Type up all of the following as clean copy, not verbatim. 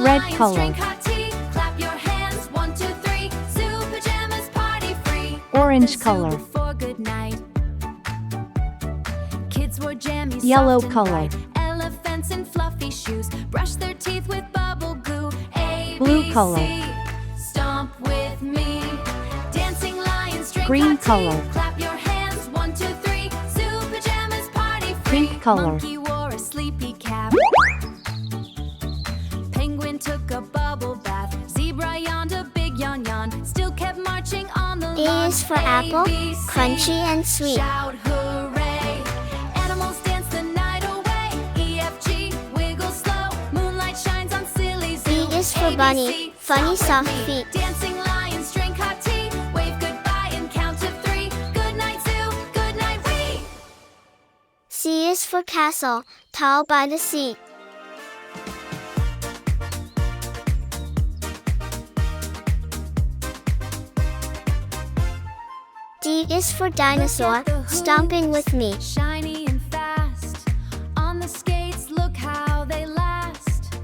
Red color. Orange color. Yellow color. Elephants in fluffy shoes brush their teeth with bubble goo. Blue color. Stomp with me. Dancing lions drink Green hot tea. color. Clap your hands, 1, 2, 3. Zoo pajamas party free. Pink color. Monkey wore a sleepy cap. Penguin took a bubble bath. Zebra yawned a big yawn yawn. Still kept marching on the lawn. A is for apple, crunchy and sweet. Shout hooray. Animals dance the night away. E, F, G, wiggle slow. Moonlight shines on silly zoo. B is for bunny, funny soft feet. Dancing lions drink hot tea. Wave goodbye and count to 3. Good night zoo, good night we. C is for castle, tall by the sea. D is for dinosaur, stomping with me. Shiny and fast. On the skates, look how they last.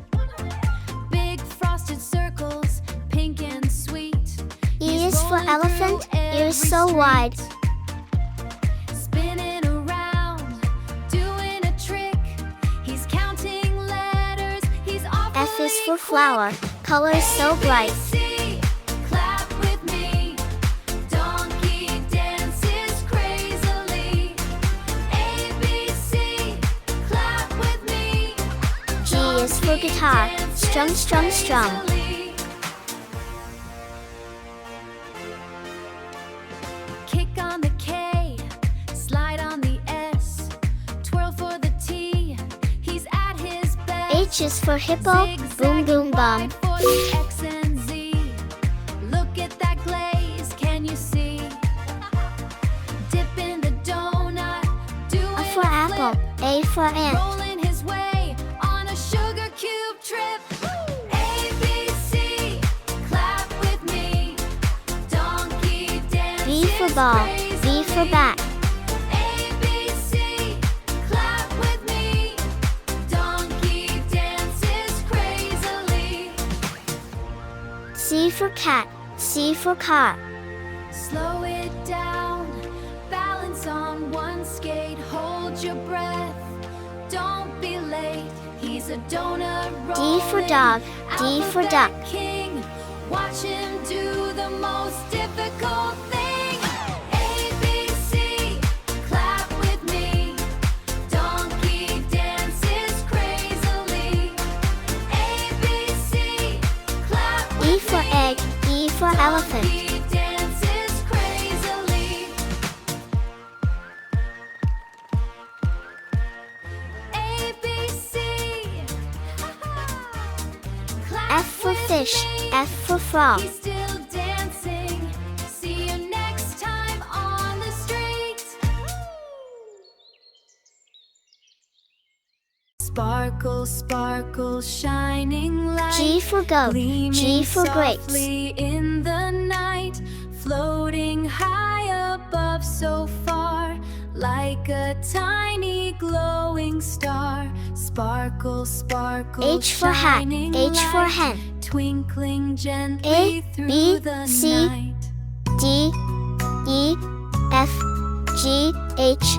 Big frosted circles, pink and sweet. E is for elephant, ears so wide. Spinning around, doing a trick. He's counting letters, he's awfully F is for flower, colors so bright. ABC, clap with me. Donkey dances crazily. ABC, clap with me. G is for guitar, strum, strum, strum. Kick on the K, slide on the S, twirl for the T, he's at his best. H is for hippo, boom boom bum. For the X and Z, look at that glaze, can you see? Dip in the donut, do A for apple, A for ant. rolling his way on a sugar cube trip. ABC, clap with me. Donkey dance. B for ball, B for bat. ABC, clap with me. Donkey dances crazily. C for cat, C for car. Slow it down, balance on one skate, hold your breath. Don't be late, he's a donut D for rolling dog, D for alphabet duck. king. Watch him do the most difficult thing. ABC, clap with me. Donkey dances crazily. ABC, clap with E for egg, E for elephant. Donkey dances crazily. ABC. Clap F for with fish, me. F for frog. He's still dancing. See you next time on the street. Sparkle, sparkle, shining light. G for goat, Gleaming G for grapes. softly in the night, floating high above so far, like a tiny glowing star. Sparkle, sparkle, H for hat, shining H for light, hen. twinkling gently A, through B, the C. night. D, E, F, G, H,